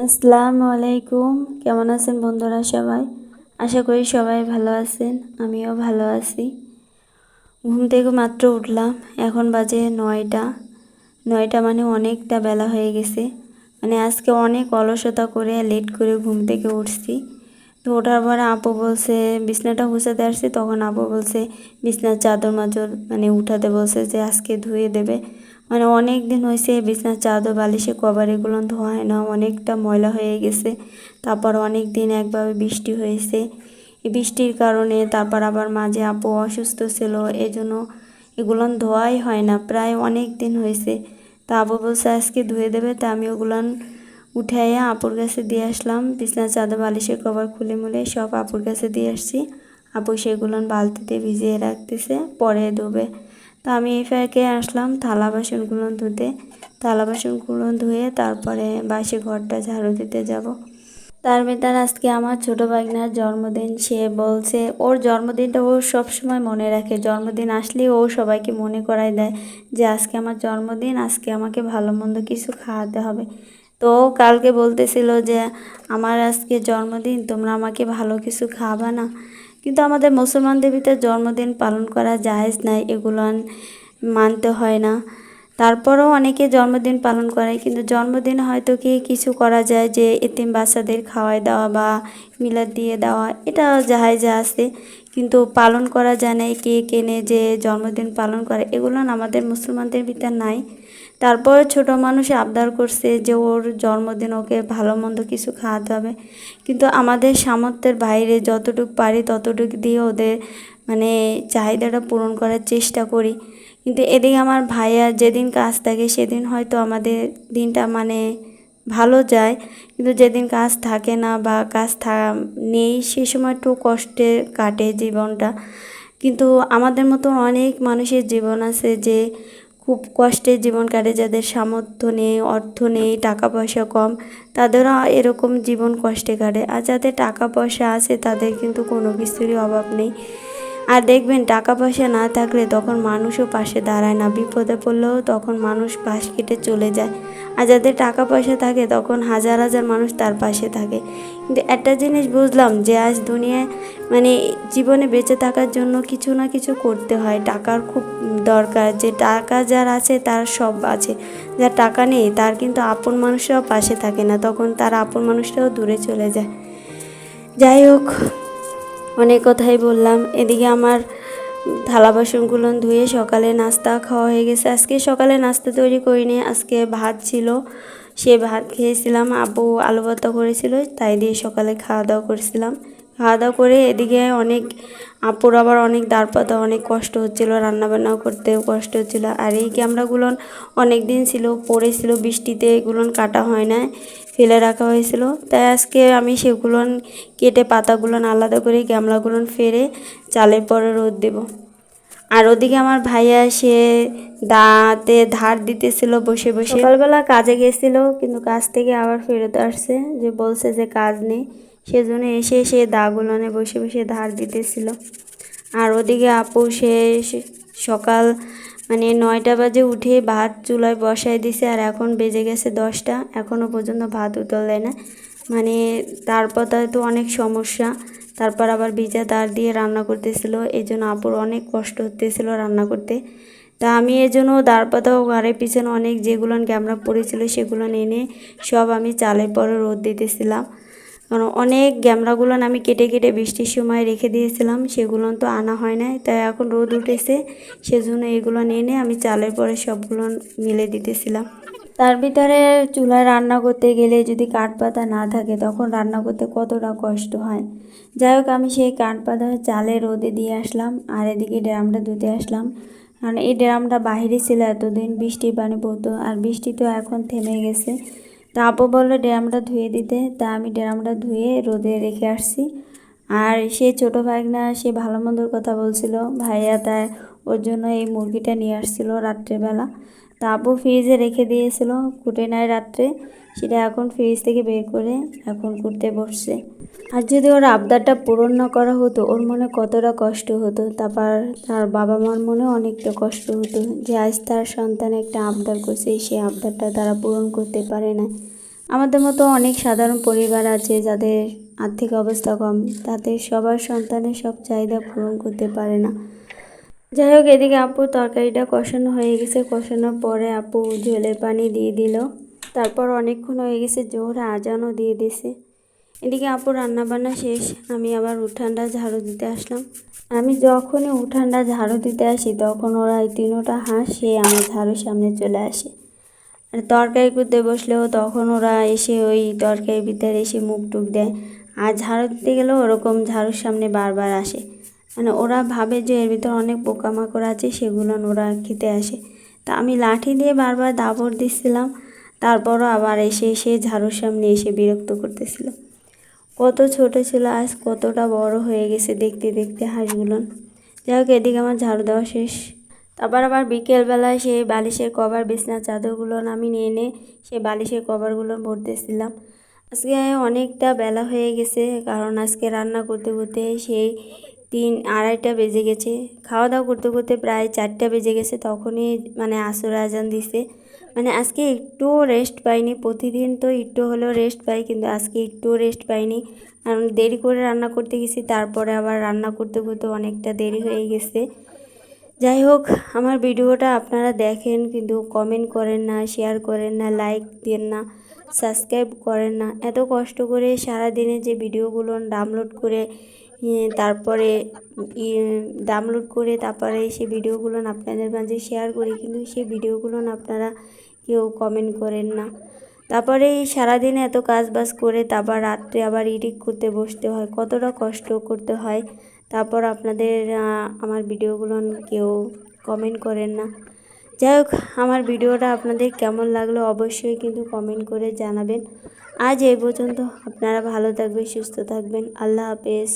আসসালামু আলাইকুম। কেমন আছেন বন্ধুরা সবাই? আশা করি সবাই ভালো আছেন, আমিও ভালো আছি। ঘুম থেকে মাত্র উঠলাম, এখন বাজে 9টা মানে অনেকটা বেলা হয়ে গেছে। মানে আজকে অনেক অলসতা করে লেট করে ঘুম থেকে উঠছি। তো ওঠার পরে আপু বলছে বিছনাটা গুছাতে আসছি, তখন আপু বলছে বিছনার চাদর মাদর মানে উঠাতে বলছে যে আজকে ধুয়ে দেবে। মানে অনেক দিন হয়েছে বিছনার চাদর বালিশে কভার এগুলো ধোয়া হয় না, অনেকটা ময়লা হয়ে গেছে। তারপর অনেক দিন একভাবে বৃষ্টি হয়েছে, এই বৃষ্টির কারণে তারপর আবার মাঝে আপু অসুস্থ ছিল, এজন্য এগুলো ধোয়াই হয় না, প্রায় অনেক দিন হয়েছে। তা আপু বলছে আজকে ধুয়ে দেবে, তা আমি ওগুলান উঠাইয়া আপুর কাছে দিয়ে আসলাম। বিছনার চাদর বালিশের কভার খুলে মুলে সব আপুর কাছে দিয়ে আসছি। আপু সেগুলোন বালতিতে ভিজিয়ে রাখতেছে, পরে ধুবে। তা আমি এই ফাঁকে আসলাম থালা বাসনগুলো ধুতে। থালা বাসনগুলো ধুয়ে তারপরে বাসি ঘরটা ঝাড়ু দিতে যাব। তার ভিতর আজকে আমার ছোট ভাগনার জন্মদিন। সে বলছে ওর জন্মদিনটা ও সবসময় মনে রাখে, জন্মদিন আসলেই ও সবাইকে মনে করাই দেয় যে আজকে আমার জন্মদিন, আজকে আমাকে ভালো মন্দ কিছু খাওয়াতে হবে। তো কালকে বলতেছিল যে আমার আজকে জন্মদিন, তোমরা আমাকে ভালো কিছু খাওয়াবা না? কিন্তু আমাদের মুসলমানদের ভিতরে জন্মদিন পালন করা জায়েজ নাই, এগুলো মানতে হয় না। তারপরেও অনেকে জন্মদিন পালন করে, কিন্তু জন্মদিনে হয়তো কি কিছু করা যায়, যে এতিম বাচ্চাদের খাওয়াই দেওয়া বা মিলাদ দিয়ে দেওয়া, এটা জায়েজ আছে। কিন্তু পালন করা যায় না, কেক এনে যে জন্মদিন পালন করে, এগুলো আমাদের মুসলমানদের ভিতর নাই। তারপর ছোট মানুষ আবদার করছে যে ওর জন্মদিন, ওকে ভালো মন্দ কিছু খাওয়াতে হবে। কিন্তু আমাদের সামর্থ্যের বাইরে যতটুকু পারি ততটুকু দিয়ে ওদের মানে চাহিদাটা পূরণ করার চেষ্টা করি। কিন্তু এদিকে আমার ভাইয়া যেদিন কাজ থাকে সেদিন হয়তো আমাদের দিনটা মানে ভালো যায়, কিন্তু যেদিন কাজ থাকে না বা কাজ নেই সে সময় একটু কষ্টে কাটে জীবনটা। কিন্তু আমাদের মতো অনেক মানুষের জীবন আছে যে খুব কষ্টে জীবন কাটে, যাদের সামর্থ্য নেই, অর্থ নেই, টাকা পয়সা কম, তাদেরও এরকম জীবন কষ্টে কাটে। আর যাদের টাকা পয়সা আছে তাদের কিন্তু কোনো কিছুরই অভাব নেই। আর দেখবেন টাকা পয়সা না থাকলে তখন মানুষও পাশে দাঁড়ায় না, বিপদে পড়লেও তখন মানুষ পাশ কেটে চলে যায়। আর যাদের টাকা পয়সা থাকে তখন হাজার হাজার মানুষ তার পাশে থাকে। কিন্তু একটা জিনিস বুঝলাম যে আজ দুনিয়ায় মানে জীবনে বেঁচে থাকার জন্য কিছু না কিছু করতে হয়, টাকার খুব দরকার। যে টাকা যার আছে তার সব আছে, যার টাকা নেই তার কিন্তু আপন মানুষরাও পাশে থাকে না, তখন তার আপন মানুষরাও দূরে চলে যায়। যাই হোক, অনেক কথাই বললাম। এদিকে আমার থালা বাসনগুলো ধুয়ে সকালে নাস্তা খাওয়া হয়ে গেছে। আজকে সকালে নাস্তা তৈরি করিনি, আজকে ভাত ছিল, সে ভাত খেয়েছিলাম। আব্বু আলু ভর্তা করেছিল, তাই দিয়ে সকালে খাওয়া দাওয়া করেছিলাম। খাওয়া দাওয়া করে এদিকে অনেক আপুর আবার অনেক দাঁড় পাতা অনেক কষ্ট হচ্ছিলো, রান্নাবান্নাও করতেও কষ্ট হচ্ছিলো। আর এই ক্যামেরাগুলো অনেক দিন ছিল, পড়েছিল বৃষ্টিতে, এগুলো কাটা হয় না, ফেলে রাখা হয়েছিল। তাই আজকে আমি সেগুলো কেটে পাতাগুলো আলাদা করে গামলাগুলো ফেরে চালের পরে রোদ দেব। আর ওদিকে আমার ভাইয়া সে দাঁতে ধার দিতেছিল বসে বসে। সকালবেলা কাজে গেছিল, কিন্তু কাজ থেকে আবার ফেরত আসছে, যে বলছে যে কাজ নেই, সেজন্য এসে সে দাগুলনে বসে বসে ধার দিতেছিল। আর ওদিকে আপু সে সকাল মানে 9টা বাজে উঠে ভাত চুলায় বসাই দিছে, আর এখন বেজে গেছে 10টা, এখনও পর্যন্ত ভাত উতল দেয় না। মানে তারপর তো অনেক সমস্যা, তারপর আবার ভিজা তার দিয়ে রান্না করতেছিল, এই জন্য আপুর অনেক কষ্ট হতেছিল রান্না করতে। তা আমি এই জন্য দাঁড় পাতা ও ঘরের পিছনে অনেক যেগুলো ক্যামেরা পড়েছিল সেগুলো এনে সব আমি চালের পরে রোদ দিতেছিলাম। কারণ অনেক গ্যামরাগুলো আমি কেটে কেটে বৃষ্টির সময় রেখে দিয়েছিলাম, সেগুলো তো আনা হয় না, তাই এখন রোদ উঠেছে, সেজন্য এগুলো এনে আমি চালের পরে সবগুলো মিলে দিতেছিলাম। তার ভিতরে চুলায় রান্না করতে গেলে যদি কাঠ পাতা না থাকে তখন রান্না করতে কতটা কষ্ট হয়। যাই হোক, আমি সেই কাঠ পাতা চালে রোদে দিয়ে আসলাম, আর এদিকে ড্রামটা ধুতে আসলাম। কারণ এই ড্রামটা বাহিরে ছিল এতদিন, বৃষ্টির পানি পড়তো, আর বৃষ্টি তো এখন থেমে গেছে। তা আপু বললো ড্রামটা ধুয়ে দিতে, তা আমি ড্রামটা ধুয়ে রোদে রেখে আসছি। আর সে ছোটো ভাগনা সে ভালো মন্দর কথা বলছিল, ভাইয়া তাই ওর জন্য এই মুরগিটা নিয়ে আসছিল রাত্রেবেলা। তা আপু ফ্রিজে রেখে দিয়েছিল, কুটে নেয় রাত্রে, সেটা এখন ফ্রিজ থেকে বের করে এখন কুটতে বসছে। আর যদি ওর আবদারটা পূরণ না করা হতো ওর মনে কতটা কষ্ট হতো, তারপর তার বাবা মার মনে অনেকটা কষ্ট হতো যে আজ তার সন্তান একটা আবদার করছে, সেই আবদারটা তারা পূরণ করতে পারে না। আমাদের মতো অনেক সাধারণ পরিবার আছে যাদের আর্থিক অবস্থা কম, তাদের সবার সন্তানের সব চাহিদা পূরণ করতে পারে না। যাই হোক, এদিকে আপুর তরকারিটা কষানো হয়ে গেছে। কষানোর পরে আপু ঝোলের পানি দিয়ে দিল। তারপর অনেকক্ষণ হয়ে গেছে, জোহরা আজানও দিয়ে দিছে। এদিকে আপুর রান্নাবান্না শেষ। আমি আবার উঠানটা ঝাড়ু দিতে আসলাম। আমি যখনই উঠানটা ঝাড়ু দিতে আসি তখন ওরা এই তিনোটা হাঁস সে আমার ঝাড়ুর সামনে চলে আসে। আর তরকারি করতে বসলেও তখন ওরা এসে ওই তরকারির ভিতরে এসে মুখ টুক দেয়। আর ঝাড়ু দিতে গেলেও ওরকম ঝাড়ুর সামনে বারবার আসে। মানে ওরা ভাবে যে এর ভিতর অনেক পোকামাকড় আছে, সেগুলো ওরা খেতে আসে। তা আমি লাঠি দিয়ে বারবার দাবড় দিচ্ছিলাম, তারপরও আবার এসে এসে ঝাড়ুর সামনে এসে বিরক্ত করতেছিল। কত ছোট ছিল, আজ কতটা বড় হয়ে গেছে দেখতে দেখতে হাঁসগুলো। যাই হোক, এদিকে আমার ঝাড়ু দেওয়া শেষ। তারপর আবার বিকেলবেলায় সেই বালিশের কভার, বিছনার চাদরগুলো আমি নিয়ে এনে সেই বালিশের কভারগুলো ভরতেছিলাম। আজকে অনেকটা বেলা হয়ে গেছে, কারণ আজকে রান্না করতে করতে সেই 3-2:30 বেজে গেছে। খাওয়া দাওয়া করতে করতে প্রায় 4টা বেজে গেছে। তখনই মানে আসর আজান দিছে। মানে আজকে একটুও রেস্ট পাইনি। প্রতিদিন তো একটু হলেও রেস্ট পাই, কিন্তু আজকে একটুও রেস্ট পাইনি, কারণ দেরি করে রান্না করতে গেছি। তারপরে আবার রান্না করতে করতে অনেকটা দেরি হয়ে গেছে। যাই হোক, আমার ভিডিওটা আপনারা দেখেন কিন্তু কমেন্ট করেন না, শেয়ার করেন না, লাইক দেন না, সাবস্ক্রাইব করেন না। এত কষ্ট করে সারাদিনে যে ভিডিওগুলো ডাউনলোড করে তারপরে সেই ভিডিওগুলো আপনাদের মাঝে শেয়ার করি, কিন্তু সেই ভিডিওগুলো আপনারা কেউ কমেন্ট করেন না। তারপরে এই সারাদিনে এত কাজ বাজ করে তারপর রাত্রে আবার এডিট করতে বসতে হয়, কতটা কষ্ট করতে হয়। তারপর আপনাদের আমার ভিডিওগুলো কেউ কমেন্ট করেন না। যাই হোক, আমার ভিডিওটা আপনাদের কেমন লাগলো অবশ্যই কিন্তু কমেন্ট করে জানাবেন। আজ এই পর্যন্ত। আপনারা ভালো থাকবেন, সুস্থ থাকবেন। আল্লাহ হাফেজ।